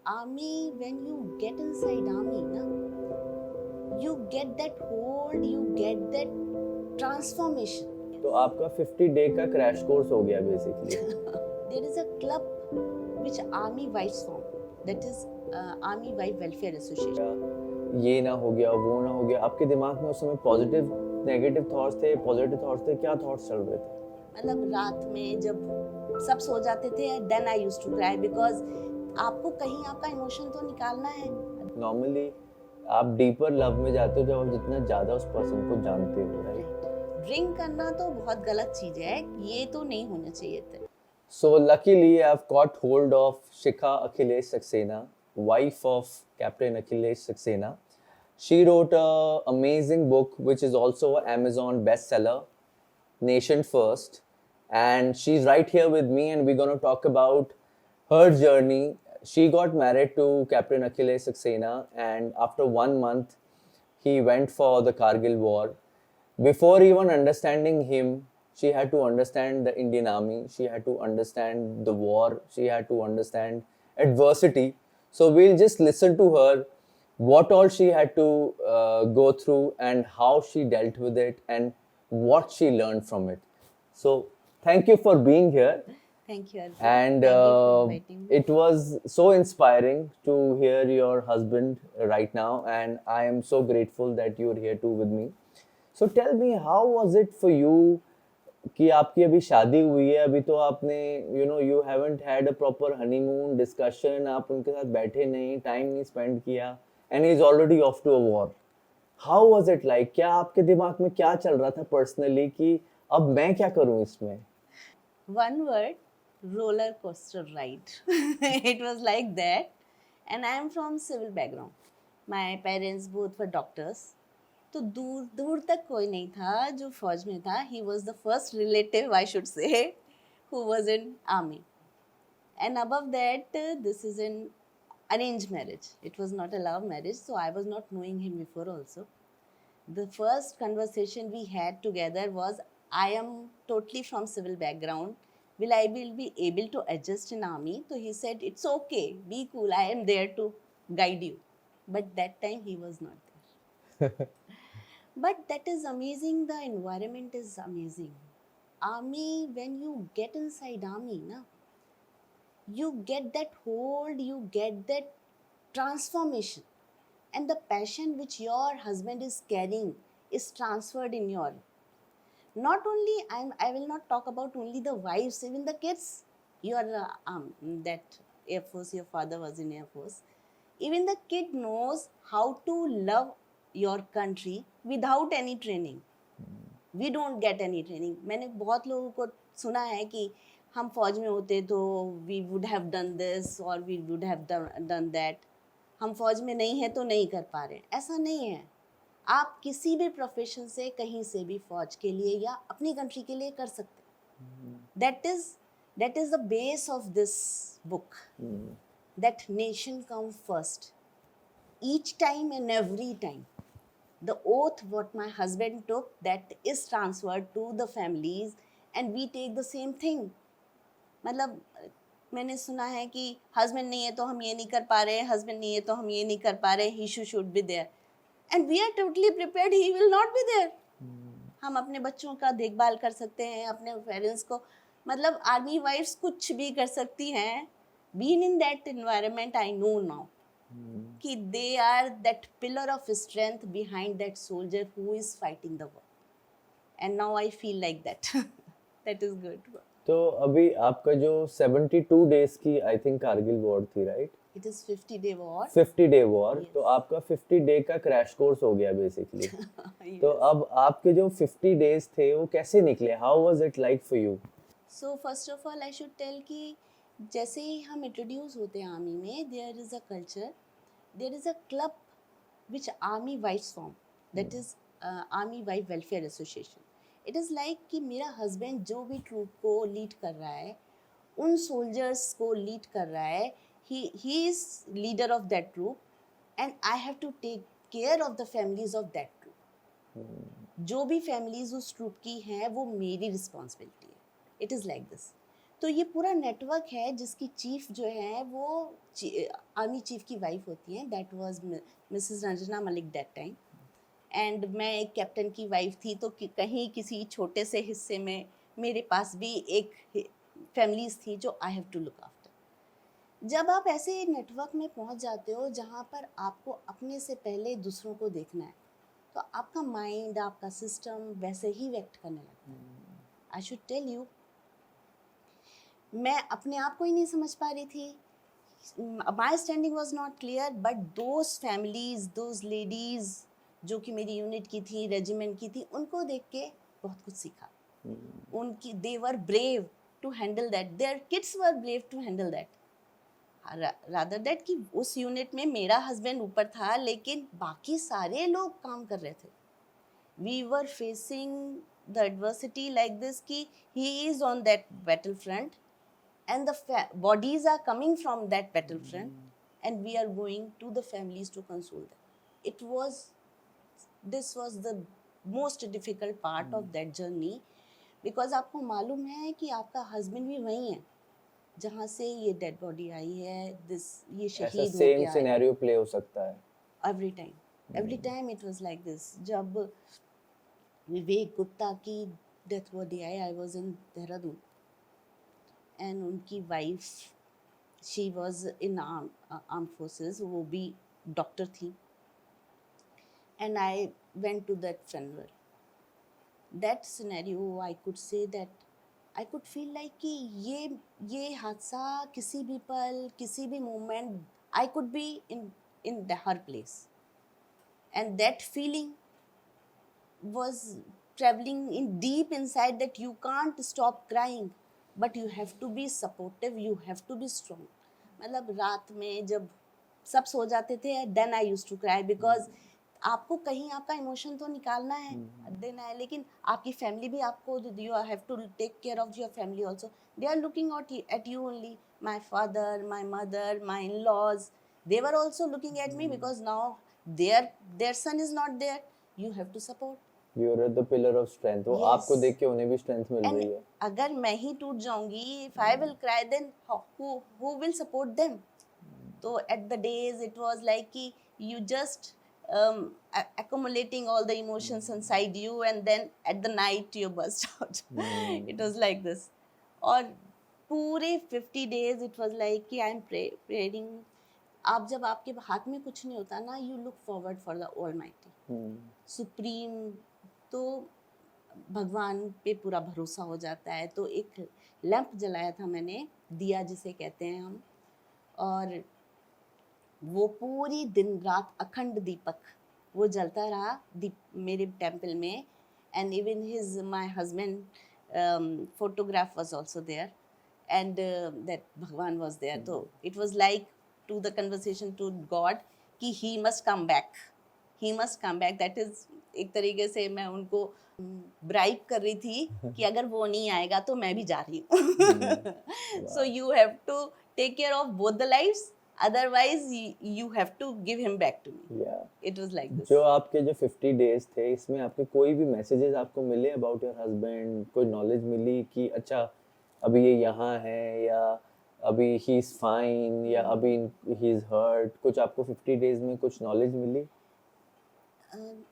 army, when you get inside army na, you get that hold, you get that transformation. तो आपका 50 day का crash course हो गया basically. There is a club which army wives form, that is army wife welfare association. ये ना हो गया, वो ना हो गया, आपके दिमाग में उस समय पॉजिटिव नेगेटिव थॉट्स थे, पॉजिटिव थॉट्स थे, क्या थॉट्स चल रहे थे? मतलब रात में जब सब सो जाते थे, then I used to cry because आपको कहीं आपका इमोशन तो निकालना है. नॉर्मली आप डीपर लव में जाते हो जब आप जितना ज़्यादा उस पर्सन को जानते हो, राइट? ड्रिंक करना तो बहुत गलत चीज है, ये तो नहीं होना चाहिए था. So luckily I've caught hold of Shikha Akhilesh Saxena, wife of Captain Akhilesh Saxena. She wrote a amazing book which is also an Amazon bestseller, Nation First, and she's right here with me and we're going to talk about her journey. She got married to Captain Akhilesh Saxena and after 1 month he went for the Kargil war. Before even understanding him, she had to understand the Indian army, she had to understand the war, she had to understand adversity. So we'll just listen to her what all she had to go through and how she dealt with it and what she learned from it. So thank you for being here. Thank you, Arjun. And Thank you for inviting me. it was so inspiring to hear your husband right now, and I am so grateful that you're here too with me. So tell me, how was it for you कि आपकी अभी शादी हुई है, अभी तो आपने you haven't had a proper honeymoon discussion, आप उनके साथ बैठे नहीं, टाइम नहीं स्पेंड किया, and he is already off to a war. How was it like? क्या आपके दिमाग में क्या चल रहा था पर्सनली कि अब मैं क्या करूं इसमें? One word, roller coaster ride. It was like that. And I am from civil background. My parents both were doctors. तो दूर दूर तक कोई नहीं था जो फौज में था. He was the first relative, I should say, who was in army. And above that, this is an arranged marriage. It was not a love marriage, so I was not knowing him before also. The first conversation we had together was, I am totally from civil background, will I will be able to adjust in army? So he said, it's okay, be cool, I am there to guide you. But that time he was not there. But that is amazing, the environment is amazing. Army, when you get inside army na, you get that hold, you get that transformation, and the passion which your husband is carrying is transferred in your. Not only I will not talk about only the wives, even the kids. Your that Air Force, your father was in Air Force. Even the kid knows how to love your country without any training. We don't get any training. मैंने बहुत लोगों को सुना है कि हम फौज में होते तो we would have done this or we would have done that. हम फौज में नहीं है तो नहीं कर पा रहे. ऐसा नहीं है. आप किसी भी प्रोफेशन से कहीं से भी फौज के लिए या अपनी कंट्री के लिए कर सकते हैं. That is the base of this book. That nation come first. Each time and every time. The oath what my husband took, that is transferred to the families and we take the same thing. मतलब मैंने सुना है कि husband नहीं है तो हम ये नहीं कर पा रहे, हस्बैंड नहीं है तो हम ये नहीं कर पा रहे, he should be there, and we are totally prepared, he will not be there. हम अपने बच्चों का देखभाल कर सकते हैं, अपने पेरेंट्स को, मतलब आर्मी वाइफ्स कुछ भी कर सकती हैं. Been in that environment I know now कि they are that pillar of strength behind that soldier who is fighting the war. And now I feel like that. That is good. तो अभी आपका जो 72 डेज की I think Kargil war थी, right? It is 50 day war. 50 day war. Yes. तो आपका 50 day का crash course हो गया बेसिकली. Yes. तो अब आपके जो 50 डेज थे वो कैसे निकले? How was it like for you? So first of all I should tell कि जैसे ही हम इंट्रोड्यूस होते हैं आर्मी में, there is a culture, there is a club which army wives form, that is army wife welfare association. It is like कि मेरा husband जो भी ट्रूप को लीड कर रहा है, उन सोल्जर्स को लीड कर रहा है, he is leader of that troop and I have to take care of the families of that troop. जो भी फैमिलीज उस ट्रूप की हैं वो मेरी रिस्पॉन्सिबिलिटी है. It is like this. तो ये पूरा नेटवर्क है जिसकी चीफ जो है वो आर्मी चीफ की वाइफ होती हैं. That was Mrs Ranjana Malik that time. And मैं एक कैप्टन की वाइफ थी, तो कहीं किसी छोटे से हिस्से में मेरे पास भी एक फैमिलीज थी जो I have to look after. जब आप ऐसे नेटवर्क में पहुंच जाते हो जहां पर आपको अपने से पहले दूसरों को देखना है, तो आपका माइंड, आपका सिस्टम वैसे ही व्यक्त करने लगता है. आई शुड टेल यू, मैं अपने आप को ही नहीं समझ पा रही थी. My standing was not clear, but those families, those ladies जो कि मेरी यूनिट की थी, रेजिमेंट की थी, उनको देख के बहुत कुछ सीखा. उनकी they were brave to handle that, their kids were brave to handle that. Rather that कि उस यूनिट में मेरा हस्बैंड ऊपर था, लेकिन बाकी सारे लोग काम कर रहे थे. We were facing the adversity like this कि he is on that battle front and the bodies are coming from that battlefront and we are going to the families to console them. This was the most difficult part of that journey, because आपको मालूम है कि आपका husband भी वही है जहाँ से ये डेड बॉडी आई है, ये शहीद हो गया है. सेम सिनेरियो प्ले हो सकता है every time it was like this. जब विवेक गुप्ता की डेथ बॉडी आई, I was in Dehradun, and उनकी wife, she was in arm forces, वो भी डॉक्टर थी. And I went to that funeral. That scenario, I could say that I could feel like कि ये हादसा किसी भी पल, किसी भी moment, I could be in her place. And that feeling was traveling in deep inside, that you can't stop crying, but you have to be supportive, you have to be strong. मतलब रात में जब सब सो जाते थे, then I used to cry, because आपको कहीं आपका इमोशन तो निकालना है, देना है, लेकिन आपकी फैमिली भी आपको, you have to take care of your family also. They are looking at you only. My father, my mother, my in-laws, they were also looking at me, because now their son is not there. You have to support. You are the pillar of strength. वो Yes. आपको देख के उन्हें भी strength mill And रही है. अगर मैं ही टूट जाऊंगी, if I will cry, then who will support them? So at the days it was like कि you just accumulating all the emotions inside you, and then at the night you burst out. It was like this. और पूरे 50 days it was like कि I am praying. आप जब आपके हाथ में कुछ नहीं होता ना, you look forward for the Almighty, Supreme. तो भगवान पे पूरा भरोसा हो जाता है. तो एक लैंप जलाया था मैंने, दिया जिसे कहते हैं हम, और वो पूरी दिन रात अखंड दीपक वो जलता रहा मेरे टेम्पल में. And even my husband photograph was also there, and that भगवान वाज देयर. तो it was like to the conversation to God कि he must come back, he must come back. That is एक तरीके से मैं उनको bribe कर रही थी कि अगर वो नहीं आएगा तो मैं भी जा रही हूँ. So you have to take care of both the lives, otherwise you have to give him back to me. Yeah. It was like this. जो आपके जो 50 days थे, इसमें आपके कोई भी मैसेजेस आपको मिले about your husband, कोई नॉलेज मिली कि अच्छा अभी ये यहाँ है, या अभी he is fine, या अभी he is hurt, कुछ आपको 50 days में कुछ नॉलेज मिली?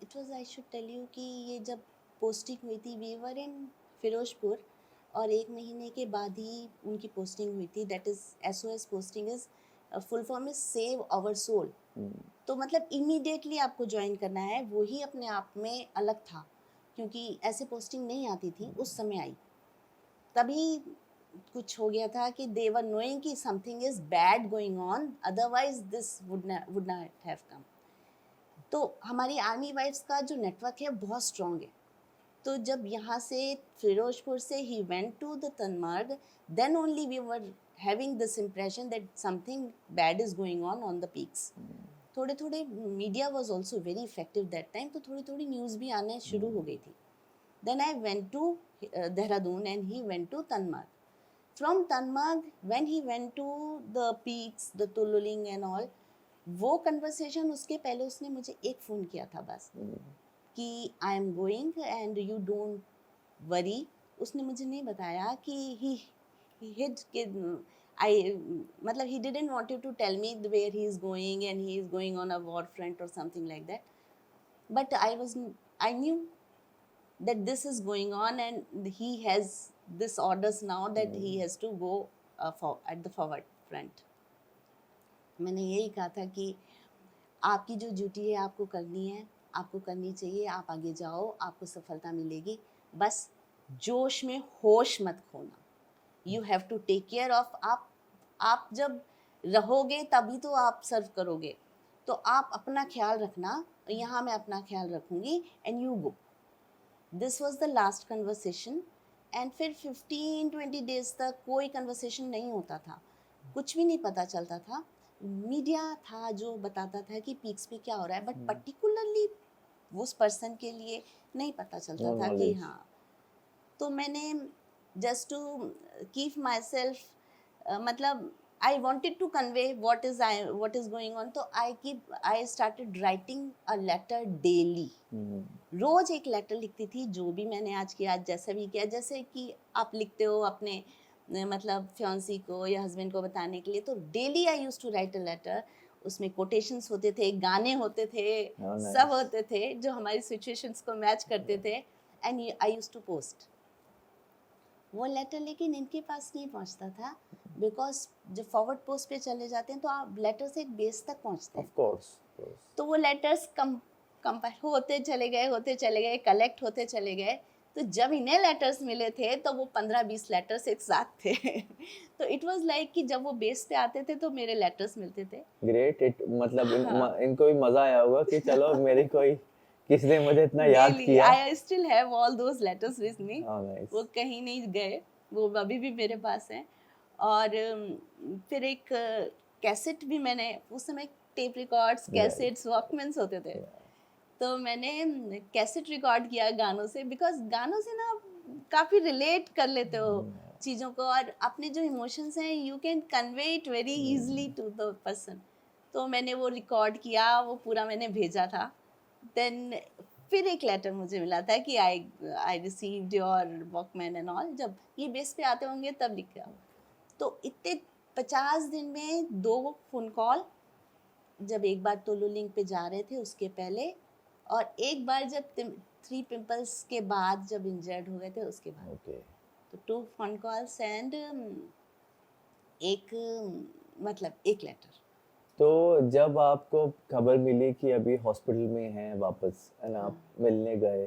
It was, I should tell you कि ये जब पोस्टिंग हुई थी, we were in फिरोजपुर, और 1 महीने के बाद ही उनकी पोस्टिंग हुई थी. That is SOS posting is full form is save our soul. तो मतलब इमीडिएटली आपको ज्वाइन करना है, वो ही अपने आप में अलग था, क्योंकि ऐसे पोस्टिंग नहीं आती थी उस समय. आई तभी कुछ हो गया था कि दे वर नोइंग कि something is bad going on, otherwise this would not have come. तो हमारी आर्मी वाइफ्स का जो नेटवर्क है बहुत स्ट्रॉन्ग है. तो जब यहाँ से फिरोजपुर से he went to the Tangmarg, then only we were having this impression that something bad is going on the peaks. थोड़े थोड़े media was also very effective that time, तो थोड़ी थोड़ी न्यूज़ भी आने शुरू हो गई थी. Then I went to Dehradun and he went to Tanmarg. From Tanmarg, when he went to the peaks, the Tululing and all, वो conversation उसके पहले उसने मुझे एक फ़ोन किया था बस कि I am going and you don't worry. उसने मुझे नहीं बताया कि he hid I matlab he didn't want you to tell me where he is going and he is going on a war front or something like that. But I knew that this is going on and he has this orders now that he has to go at the forward front. मैंने यही कहा था कि आपकी जो duty है आपको करनी है, आपको करनी चाहिए, आप आगे जाओ, आपको सफलता मिलेगी, बस जोश में होश मत खोना. You have to take care of. आप जब रहोगे तभी तो आप सर्व करोगे, तो आप अपना ख्याल रखना, यहाँ मैं अपना ख्याल रखूँगी and you go. This was the last conversation. And फिर 15-20 डेज तक कोई कन्वर्सेशन नहीं होता था, कुछ भी नहीं पता चलता था. मीडिया था जो बताता था कि पीक्स पे क्या हो रहा है, बट पर्टिकुलरली उस पर्सन के लिए नहीं पता चलता था कि हाँ. तो मैंने just to keep myself मतलब I wanted to convey what is going on. तो I started writing a letter daily. रोज एक लेटर लिखती थी, जो भी मैंने आज किया, आज जैसा भी किया, जैसे कि आप लिखते हो अपने मतलब फियांसी को या हस्बैंड को बताने के लिए. तो daily I used to write a letter. उसमें कोटेशंस होते थे, गाने होते थे, सब होते थे जो हमारी सिचुएशंस को मैच करते थे. And I used to post वो लेटर. लेकिन इनके पास नहीं पहुंचता था, बिकॉज जब फॉरवर्ड पोस्ट पे चले जाते हैं तो आप लेटर से एक बेस तक पहुंचते हैं. Of course. तो वो लेटर्स कंपेयर होते चले गए, कलेक्ट होते चले गए. तो जब इन्हें लेटर्स मिले थे तो वो 15-20 लेटर्स एक साथ थे. तो इट वाज लाइक कि जब वो बेस पे आते थे तो मेरे लेटर्स मिलते थे. ग्रेट. मतलब इनको भी मजा आया होगा कि चलो मेरी कोई किसने मुझे इतना याद किया. I still have all those letters with me. nice. वो कहीं नहीं गए, वो अभी भी मेरे पास हैं. और फिर एक कैसेट भी मैंने, उस समय टेप रिकॉर्ड्स, कैसेट्स, वॉकमैन्स होते थे. तो मैंने कैसेट रिकॉर्ड किया गानों से, बिकॉज गानों से ना काफ़ी रिलेट कर लेते हो चीज़ों को, और अपने जो इमोशंस हैं you can convey it very easily to the person. तो मैंने वो रिकॉर्ड किया, वो पूरा मैंने भेजा था. देन फिर एक लेटर मुझे मिला था कि I received your Walkman and all. जब ये बेस पे आते होंगे तब लिखा. तो इतने 50 दिन में 2 फोन कॉल, जब एक बार टोलो लिंक पे जा रहे थे उसके पहले, और एक बार जब 3 पिंपल्स के बाद जब इंजर्ड हो गए थे उसके बाद. तो 2 फोन कॉल्स एंड एक एक लेटर. तो जब आपको खबर मिली कि अभी हॉस्पिटल में हैं वापस एंड आप मिलने गए,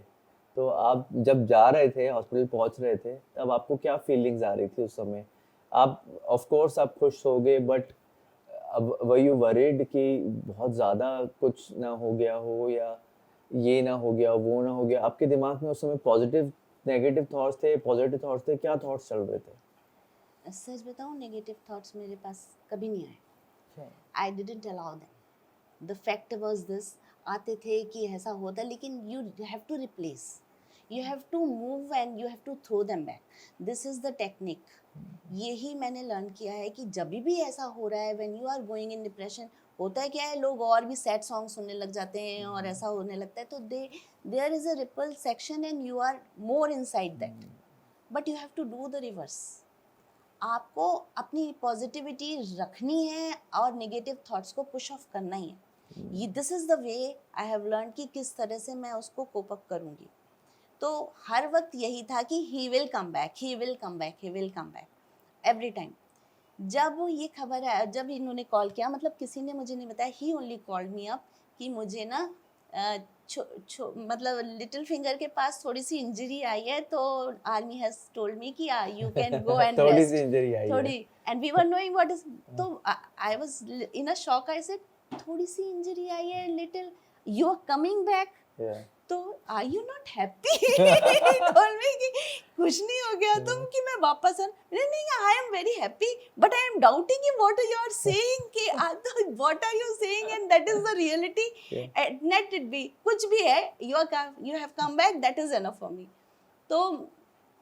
तो आप जब जा रहे थे, हॉस्पिटल पहुंच रहे थे, तब आपको क्या फीलिंग्स आ रही थी उस समय? आप ऑफ कोर्स आप खुश हो गए, बट अब वर यू वरीड कि बहुत ज़्यादा कुछ ना हो गया हो, या ये ना हो गया, वो ना हो गया? आपके दिमाग में उस समय पॉजिटिव नेगेटिव थॉट्स थे, पॉजिटिव थॉट्स थे, क्या थॉट्स चल रहे थे? सच बताऊं, नेगेटिव थॉट्स मेरे पास कभी नहीं आए. I didn't allow them. The fact was this, आते थे कि ऐसा होता, लेकिन you have to replace, you have to move and you have to throw them back. This is the technique. यही मैंने लर्न किया है कि जब भी ऐसा हो रहा है, when you are going in depression, होता है क्या है, लोग और भी सैड सॉन्ग सुनने लग जाते हैं और ऐसा होने लगता है. तो there is a ripple section and you are more inside that. But you have to do the reverse. आपको अपनी पॉजिटिविटी रखनी है और नेगेटिव थॉट्स को पुश ऑफ करना ही है. ये this is the way I have learn कि किस तरह से मैं उसको कोप अप करूँगी. तो हर वक्त यही था कि he will come back, he will come back, he will come back every time. जब ये खबर है, जब इन्होंने कॉल किया, मतलब किसी ने मुझे नहीं बताया, ही ओनली कॉल्ड मी अप कि मुझे ना मतलब लिटिल फिंगर के पास थोड़ी सी इंजरी आई है, तो आर्मी हैज टोल्ड मी कि यू कैन गो एंड थोड़ी सी इंजरी आई है, थोड़ी, and we were knowing what is. तो I was in a shock. I said थोड़ी सी इंजरी आई है, little, you are coming back. तो are you not happy? Told me कि कुछ नहीं हो गया तुम कि मैं वापस आ. नहीं, I am very happy, but I am doubting what you are saying कि what are you saying, and that is the reality. Let it be, कुछ भी है, you have come back, that is enough for me. तो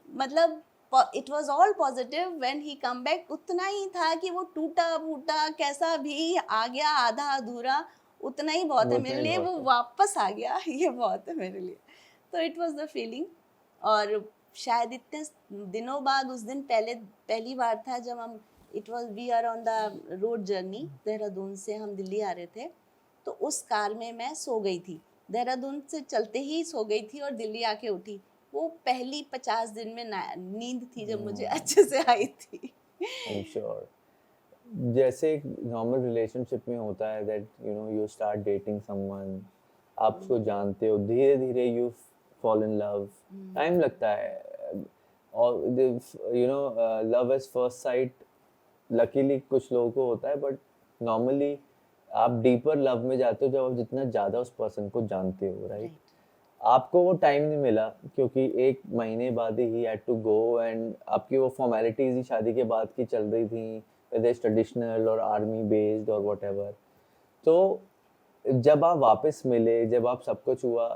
मतलब it was all positive when he come back. उतना ही था कि वो टूटा फूटा कैसा भी आ गया, आधा अधूरा, उतना ही बहुत है मेरे लिए. वो वापस आ गया, ये बहुत है मेरे लिए. तो इट वाज द फीलिंग. और शायद इतने दिनों बाद उस दिन पहली बार था जब हम we are on the road journey, Dehradun से हम दिल्ली आ रहे थे, तो उस कार में मैं सो गई थी, देहरादून से चलते ही सो गई थी और दिल्ली आके उठी। वो पहली 50 दिन में नींद थी जब मुझे अच्छे से आई थी। आई एम श्योर जैसे एक नॉर्मल रिलेशनशिप में होता है that you know you start dating someone, आप उसको जानते हो, धीरे धीरे you fall in love, time लगता है, और you know love as first sight luckily कुछ लोगों को होता है, बट नॉर्मली आप डीपर लव में जाते हो जब आप जितना ज़्यादा उस पर्सन को जानते हो, राइट? आपको वो टाइम नहीं मिला क्योंकि 1 महीने बाद ही हैड टू गो, एंड आपकी वो फॉर्मेलिटीज ही शादी के बाद की चल रही थी, whether it's ट्रेडिशनल और आर्मी बेस्ड और व्हाटएवर। तो जब आप वापस मिले, जब आप सब कुछ हुआ,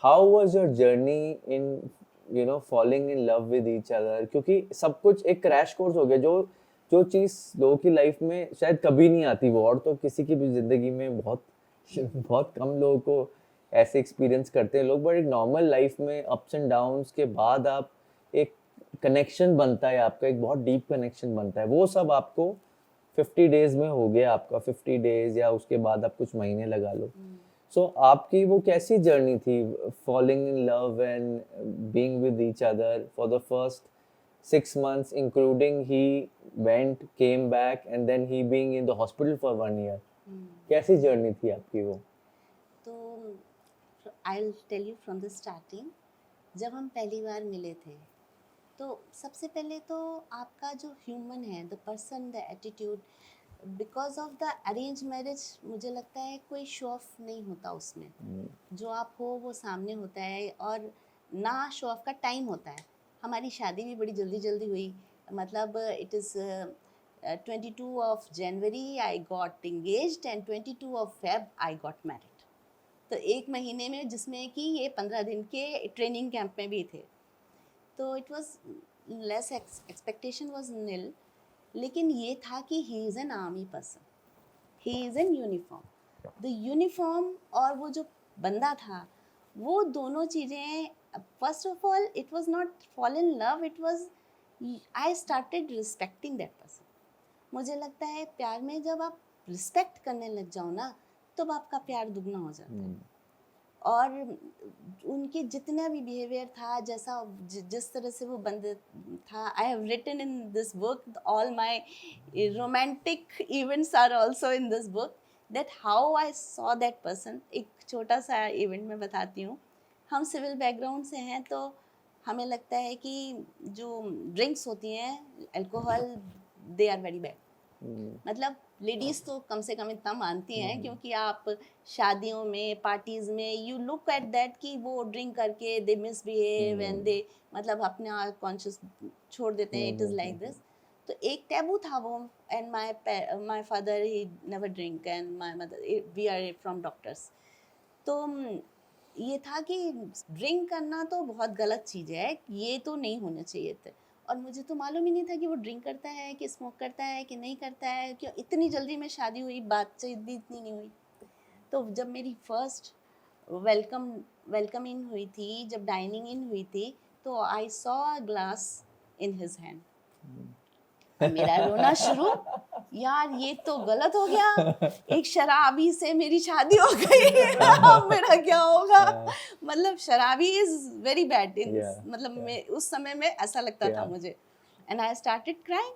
how was your journey in you know falling in love with each other? क्योंकि सब कुछ एक क्रैश कोर्स हो गया, जो जो चीज़ लोगों की लाइफ में शायद कभी नहीं आती, वो और तो किसी की भी ज़िंदगी में बहुत बहुत कम लोगों को ऐसे एक्सपीरियंस करते हैं लोग, बट एक नॉर्मल लाइफ में अप्स एंड डाउन्स के बाद आप एक कनेक्शन बनता है, आपका एक बहुत डीप कनेक्शन बनता है, वो सब आपको 50 डेज में हो गया आपका, 50 डेज या उसके बाद आप कुछ महीने लगा लो। सो आपकी वो कैसी जर्नी थी, falling in love and being with each other for the first 6 months, including he went, came back, and then he being in the hospital for 1 year? कैसी जर्नी थी आपकी वो? तो I will tell you from the starting. जब हम पहली बार मिले थे तो सबसे पहले तो आपका जो ह्यूमन है, the person, the attitude, because of the arrange marriage मुझे लगता है कोई शो ऑफ नहीं होता उसमें, जो आप हो वो सामने होता है, और ना शो ऑफ का टाइम होता है। हमारी शादी भी बड़ी जल्दी जल्दी हुई, मतलब it is 22 of January I got engaged and 22 of Feb I got married. तो 1 महीने में, जिसमें कि ये 15 दिन के ट्रेनिंग कैंप में भी थे, तो it was less, expectation was nil, लेकिन ये था कि he is an army person, he is in uniform. The uniform और वो जो बंदा था, वो दोनों चीज़ें, first of all it was not fall in love, it was I started respecting that person. मुझे लगता है प्यार में जब आप रिस्पेक्ट करने लग जाओ ना, तब आपका प्यार दुगना हो जाता है। और उनके जितना भी बिहेवियर था, जैसा जिस तरह से वो बंदे था, I have written in this book, all my romantic events are also in this book, that how I saw that person. एक छोटा सा इवेंट मैं बताती हूँ। हम सिविल बैकग्राउंड से हैं, तो हमें लगता है कि जो ड्रिंक्स होती हैं, alcohol, they are very bad. मतलब लेडीज़ तो कम से कम इतना मानती हैं, क्योंकि आप शादियों में, पार्टीज़ में, यू लुक एट दैट कि वो ड्रिंक करके दे मिसबिहेव एंड दे, मतलब अपने कॉन्शियस छोड़ देते हैं, इट इज़ लाइक दिस। तो एक टैबू था वो, and my father he never drink and my mother, we are from doctors. तो ये था कि ड्रिंक करना तो बहुत गलत चीज़ है, ये तो नहीं होना चाहिए था। और मुझे तो मालूम ही नहीं था कि वो ड्रिंक करता है, कि स्मोक करता है, कि नहीं करता है, क्यों इतनी जल्दी में शादी हुई, बातचीत भी इतनी नहीं हुई। तो जब मेरी फर्स्ट वेलकम इन हुई थी, जब डाइनिंग इन हुई थी, तो I saw a glass in his hand. मेरा रोना शुरू, यार ये तो गलत हो गया, एक शराबी से मेरी शादी हो गई, अब मेरा क्या होगा? मतलब शराबी इज वेरी बैड इन, मतलब उस समय में ऐसा लगता था मुझे। And I started crying.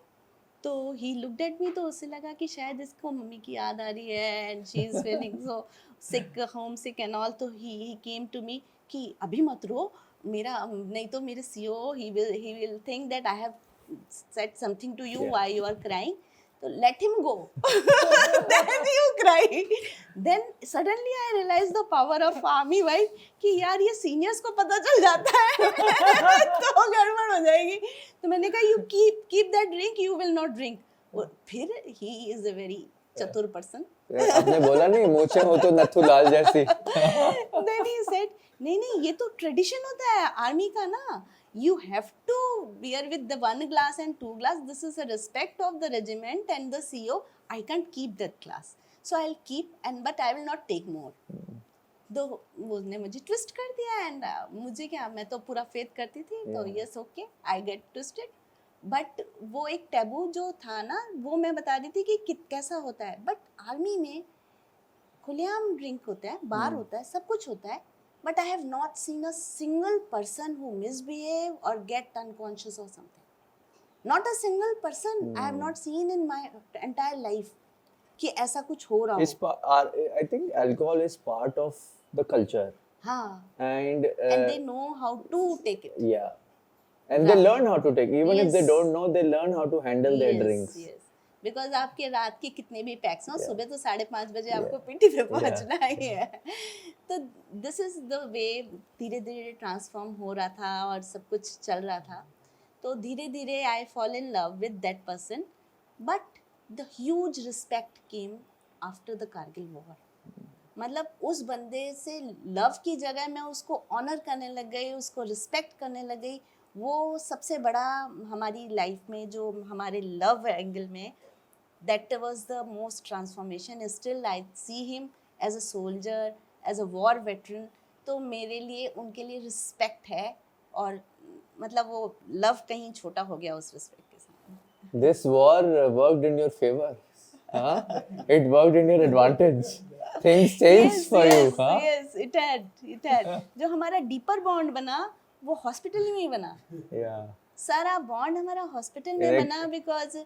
तो ही लुक्ड एट मी, तो उसे लगा कि शायद इसको मम्मी की याद आ रही है, and she is feeling so sick, home sick and all. तो ही केम टू मी कि अभी मत रो, मेरा नहीं तो मेरे CO he will think that I have said something to you, why you are crying, so let him go. Then you cry. Then suddenly I realized the power of army wife, कि यार ये seniors को पता चल जाता है तो गड़बड़ हो जाएगी। तो मैंने कहा you keep that drink, you will not drink. और फिर he is a very चतुर पर्सन, आपने बोला नहीं मोचे हो तो नथु लाल जैसी। Then he said नहीं ये तो ट्रेडिशन होता है आर्मी का ना, you have to bear with the 1 glass and 2 glass, this is a respect of the regiment and the CO, I can't keep that glass, so I'll keep, and but I will not take more. तो उसने मुझे twist कर दिया and मुझे क्या, मैं तो पूरा फेथ करती थी तो Yeah. Yes okay I get twisted. But वो एक टैबू जो था ना, वो मैं बता रही थी कि कैसा होता है। बट आर्मी में खुलेआम ड्रिंक होता है, बार होता है, सब कुछ होता है, but I have not seen a single person who misbehave और गेट अनकॉन्शियस और something. Not a single person I have not seen in my entire life कि ऐसा कुछ हो रहा Is हो। I think alcohol is part of the culture, हाँ, and and they know how to take it. yeah, and they learn how to take. Even if they Yes. don't know, they learn how to handle their yes drinks. Yes, because आपके रात के कितने भी PACS हो, Yeah. सुबह तो 5:30 बजे Yeah. आपको पिटी पे Yeah. पहुंचना ही है। तो दिस इज द वे धीरे धीरे ट्रांसफॉर्म हो रहा था और सब कुछ चल रहा था। तो धीरे धीरे I fall in love with that person, but the huge respect came after the Kargil war. मतलब उस बंदे से लव की जगह मैं उसको ऑनर करने लग गई, उसको रिस्पेक्ट करने लग गई। वो सबसे बड़ा हमारी लाइफ में जो हमारे लव एंगल में, that was the most transformation. Still I see him as a soldier, as a war veteran. तो मेरे लिए उनके लिए रिस्पेक्ट है, और मतलब वो लव कहीं छोटा हो गया उस रिस्पेक्ट के साथ। This war worked in your favor. Huh? It worked in your advantage. Things changed for you, huh? yes, it had। जो हमारा डीपर बॉन्ड बना वो हॉस्पिटल में ही बना। Yeah. सारा बॉन्ड हमारा हॉस्पिटल में Correct. बना, बिकॉज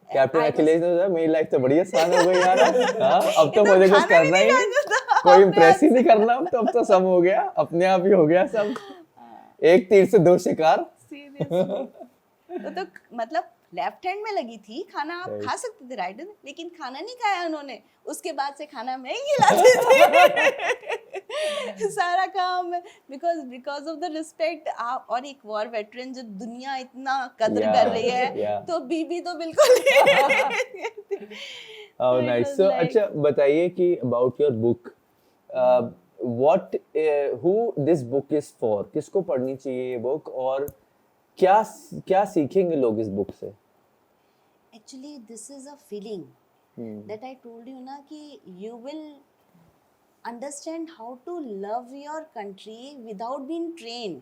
कैप्टन अखिलेश ने सोचा मेरी लाइफ तो बड़ी आसान हो गई यार। हाँ, अब तो ये तो मुझे कुछ खाना भी करना ही नहीं नहीं, खाना था, कोई अपने इम्प्रेस हाथ ही नहीं करना, अब तो सब हो गया, अपने आप ही हो गया सब। एक तीर से दो शिकार। सीरियसली। तो मतलब लेफ्ट हैंड में लगी थी, खाना आप Right. खा सकते थे राइट, लेकिन खाना नहीं खाया उन्होंने। उसके बाद से खाना मैं ही खिलाती थी। सारा काम बिकॉज ऑफ द रिस्पेक्ट। आप और एक वॉर वेटरन जो दुनिया इतना कद्र Yeah, कर रही है, yeah. तो बीबी तो बिल्कुल नहीं। Oh, So it nice. was So, like- अच्छा बताइए कि about your book, what, who this book is for? किसको पढ़नी चाहिए ये book, और क्या क्या सीखेंगे लोग इस book से? Actually, this is a feeling that I told you ना कि you will understand how to love your country without being trained.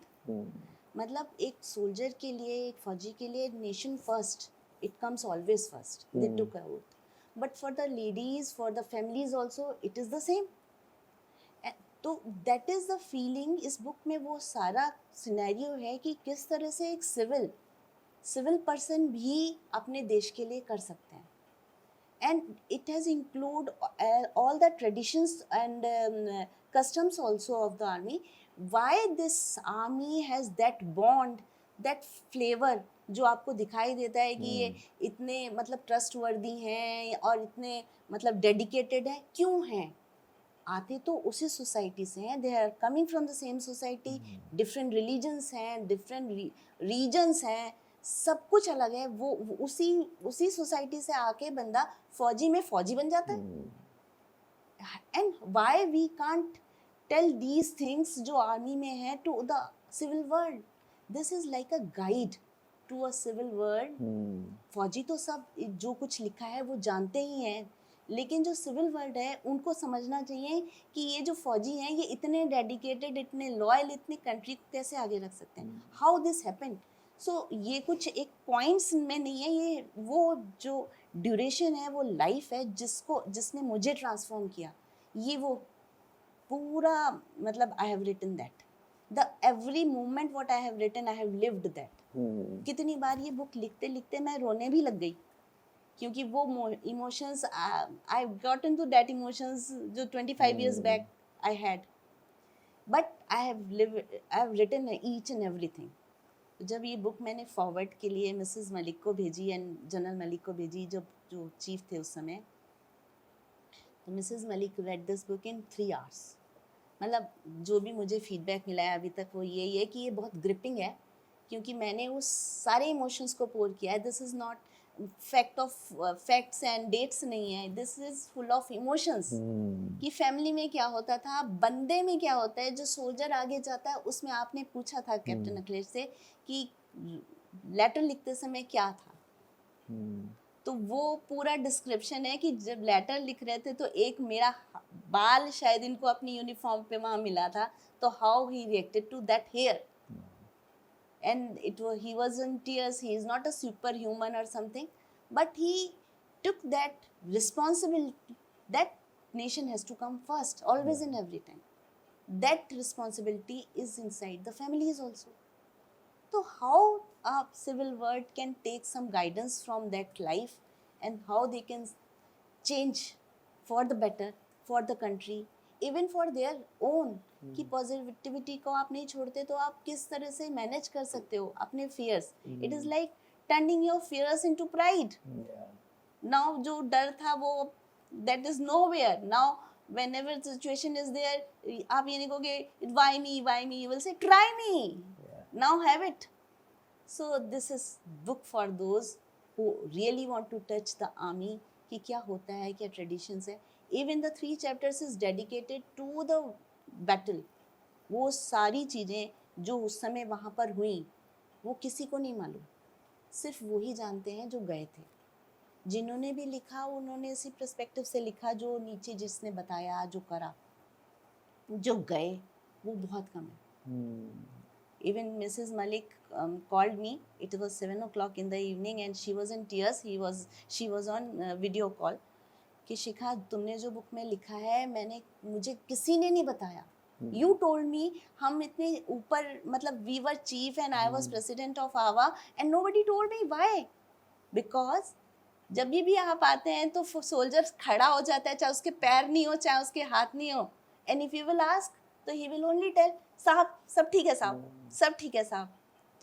मतलब एक सोल्जर के लिए, एक फौजी के लिए nation first, it comes always first, they took out. But for the ladies, for the families also it is the same. तो that is the feeling. इस बुक में वो सारा सिनेरियो है कि किस तरह से एक सिविल पर्सन भी अपने देश के लिए कर सकते हैं। And it has include all the traditions and customs also of the army. Why this army has that bond, that flavor जो आपको दिखाई देता है कि ये इतने मतलब ट्रस्टवर्दी हैं और इतने मतलब डेडिकेटेड हैं। क्यों हैं? आते तो उसी सोसाइटी से हैं, they are coming from the same society, different religions हैं, डिफरेंट रीजन्स हैं, सब कुछ अलग है। वो उसी सोसाइटी से आके बंदा फौजी में फौजी बन जाता है। And why we can't tell these things जो आर्मी में है to the civil world? This is like a guide to a civil world. फौजी तो सब जो कुछ लिखा है वो जानते ही हैं, लेकिन जो सिविल वर्ल्ड है उनको समझना चाहिए कि ये जो फौजी हैं ये इतने डेडिकेटेड, इतने लॉयल, इतने कंट्री को कैसे आगे रख सकते हैं, हाउ दिस हैपेंड। सो ये कुछ एक पॉइंट्स में नहीं है, ये वो जो ड्यूरेशन है वो लाइफ है जिसने मुझे ट्रांसफॉर्म किया। ये वो पूरा मतलब I have written that, the every moment what I have written, I have lived that. कितनी बार ये बुक लिखते लिखते मैं रोने भी लग गई, क्योंकि वो emotions I got into that emotions जो 25 years back I had, but I have written each and everything. जब ये बुक मैंने फॉरवर्ड के लिए मिसेस मलिक को भेजी एंड जनरल मलिक को भेजी, जो चीफ थे उस समय, तो Mrs Malik read this book in 3 hours। मतलब जो भी मुझे फीडबैक मिला है अभी तक वो यही है कि ये बहुत ग्रिपिंग है, क्योंकि मैंने उस सारे इमोशंस को पोर किया है। This is not facts and dates नहीं है, this is full of emotions. कि फैमिली में क्या होता था, बंदे में क्या होता है, जो सोल्जर आगे जाता है। उसमें आपने पूछा था कैप्टन अखिलेश से कि लेटर लिखते समय क्या था, तो वो पूरा डिस्क्रिप्शन है कि जब लेटर लिख रहे थे तो एक मेरा बाल शायद इनको अपनी यूनिफॉर्म पे वहाँ मिला था, तो how he reacted to that here, and he was in tears. He is not a superhuman or something, but he took that responsibility. That nation has to come first, always and every time. That responsibility is inside the families also. So how a civil world can take some guidance from that life, and how they can change for the better, for the country, even for their own, कि positivity को आप नहीं छोड़ते तो आप किस तरह से मैनेज कर सकते हो अपने fears. It is like turning your fears into pride. Now जो डर था वो that is nowhere. Now whenever the situation is there, आप ये नहीं कहोगे why me, you will say try me. Now have it. So this is book for those who really want to touch the army, कि क्या होता है, क्या traditions है. Even the 3 chapters is dedicated to the battle. वो सारी चीज़ें जो उस समय वहाँ पर हुई वो किसी को नहीं मालूम, सिर्फ वही जानते हैं जो गए थे. जिन्होंने भी लिखा उन्होंने इसी पर्सपेक्टिव से लिखा, जो नीचे जिसने बताया, जो करा. जो गए वो बहुत कम है. Even Mrs. Malik called me. It was 7 o'clock in the evening and she was in tears. She was on video call. कि शिखा तुमने जो बुक में लिखा है मुझे किसी ने नहीं बताया. You told me. हम इतने ऊपर, मतलब we were chief and I was president of AWA and nobody told me. Why? Because जब भी आप आते हैं तो सोल्जर खड़ा हो जाता है, चाहे उसके पैर नहीं हो चाहे उसके हाथ नहीं हो. And if you will ask तो he will only tell साहब सब ठीक है साहब, सब ठीक है साहब.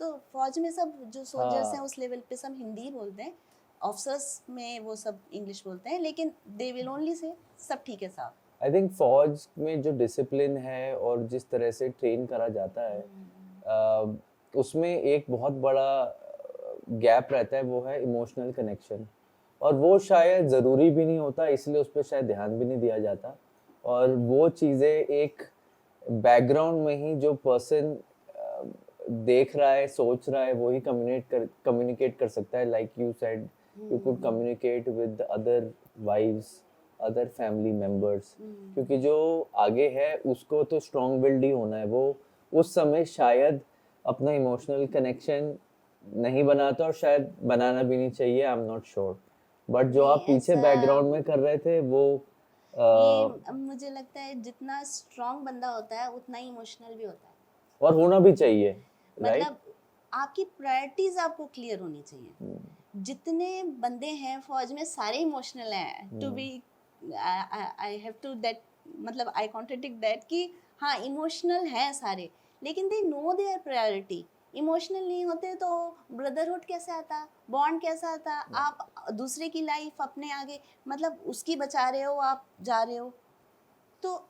तो फौज में सब जो सोल्जर्स हैं उस लेवल पे सब हिंदी बोलते हैं. ऑफिसर्स में वो सब इंग्लिश बोलते हैं, लेकिन दे विल ओनली से सब ठीक है साहब. आई थिंक फौज में जो डिसिप्लिन है और जिस तरह से ट्रेन करा जाता है उसमें एक बहुत बड़ा गैप रहता है, वो है इमोशनल कनेक्शन. और वो शायद ज़रूरी भी नहीं होता, इसलिए उस पर शायद ध्यान भी नहीं दिया जाता. और वो चीज़ें एक बैकग्राउंड में ही जो पर्सन देख रहा है, सोच रहा है, वो ही कम्युनिकेट कर सकता है. Like you said, you could communicate with the other wives, other family members. क्योंकि जो आगे है उसको तो strong willed ही होना है. वो उस समय शायद अपना इमोशनल कनेक्शन नहीं बनाता और शायद बनाना भी नहीं चाहिए. I am not sure. But जो आप पीछे बैकग्राउंड में कर रहे थे वो मुझे लगता है जितना स्ट्रॉन्ग बंदा होता है उतना ही इमोशनल भी होता है. और होना भी चाहिए. मतलब आपकी प्रायोरिटीज आपको क्लियर होनी चाहिए. जितने बंदे हैं फौज में सारे इमोशनल हैं. To be I have to that, मतलब आई कॉन्ट्रडिक्ट दैट कि हाँ इमोशनल हैं सारे, लेकिन they know there priority. Emotional नहीं होते तो ब्रदरहुड कैसे आता, बॉन्ड कैसा आता. आप दूसरे की लाइफ अपने आगे, मतलब उसकी बचा रहे हो, आप जा रहे हो. तो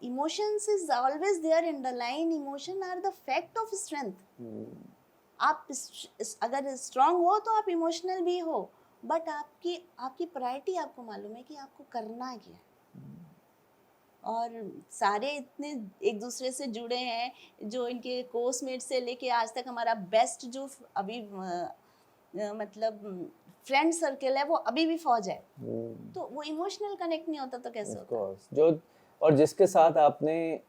emotions is always there in the line. Emotion are the fact of strength. आप अगर स्ट्रांग हो तो आप इमोशनल भी हो, बट आपकी प्रायोरिटी आपको मालूम है कि आपको करना क्या है. और सारे इतने एक दूसरे से जुड़े हैं, जो इनके कोर्समेट से लेके आज तक हमारा बेस्ट जो अभी मतलब फ्रेंड सर्कल है वो अभी भी फौज है. तो वो इमोशनल कनेक्ट नहीं होता तो कैसे होता. जो और जिसके साथ आपने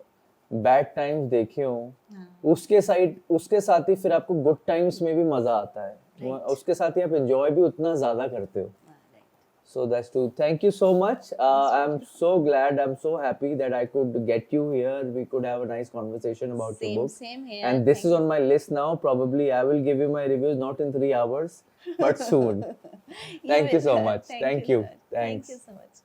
बैड टाइम्स देखे हो, उसके साथ ही फिर आपको गुड टाइम्स में भी मजा आता है. उसके साथ ही आप एंजॉय भी उतना ज्यादा करते हो. So that's true. Thank you so much. I'm so glad. I'm so happy that I could get you here. We could have a nice conversation about your book. Same here. And this is on my list now. Probably I will give you my reviews not in 3 hours, but soon. Thank you so much. Thank you. Thanks. Thank you so much.